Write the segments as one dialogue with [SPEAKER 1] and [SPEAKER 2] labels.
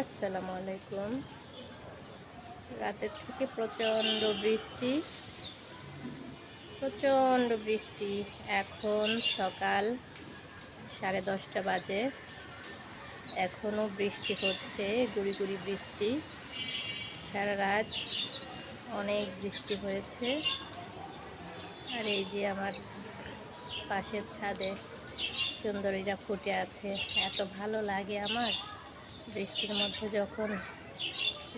[SPEAKER 1] আসসালামু আলাইকুম। রাতের থেকে প্রচণ্ড বৃষ্টি। এখন সকাল 10:30 বাজে, এখনও বৃষ্টি হচ্ছে, গুড়ি গুড়ি বৃষ্টি। সারা রাত অনেক বৃষ্টি হয়েছে। আর এই যে আমার পাশের ছাদে সুন্দরীরা ফুটে আছে, এত ভালো লাগে আমার বৃষ্টির মধ্যে যখন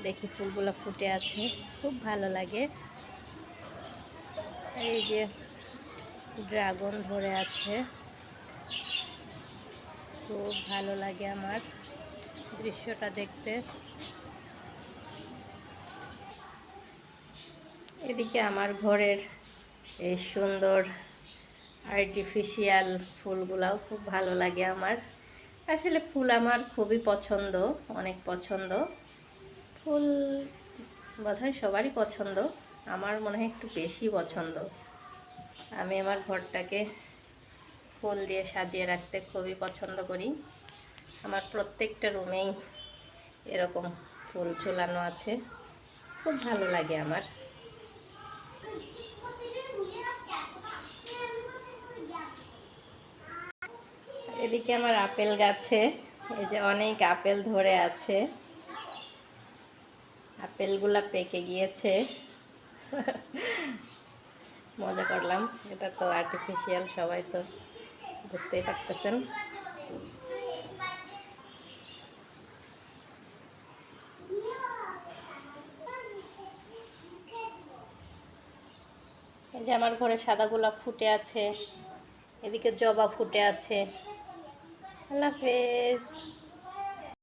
[SPEAKER 1] দেখি ফুলগুলো ফুটে আছে, খুব ভালো লাগে। এই যে ড্রাগন ধরে আছে, খুব ভালো লাগে আমার দৃশ্যটা দেখতে। এদিকে আমার ঘরের এই সুন্দর আর্টিফিশিয়াল ফুলগুলাও খুব ভালো লাগে আমার। আসলে ফুল আমার খুবই পছন্দ, অনেক পছন্দ। ফুল বোধহয় সবারই পছন্দ, আমার মনে হয় একটু বেশি পছন্দ। আমি আমার ঘরটাকে ফুল দিয়ে সাজিয়ে রাখতে খুবই পছন্দ করি। আমার প্রত্যেকটা রুমেই এরকম ফুল ঝুলানো আছে, খুব ভালো লাগে আমার। এদিকে আমার আপেল গাছে এই যে অনেক আপেল ধরে আছে, আপেলগুলা পেকে গিয়েছে। মজা করলাম, এটা তো আর্টিফিশিয়াল, সবাই তো বুঝতেই পারতেছেন। এই যে আমার ঘরে সাদা গোলাপ ফুটে আছে, এদিকে জবা ফুটে আছে। আল্লাহ হাফেজ।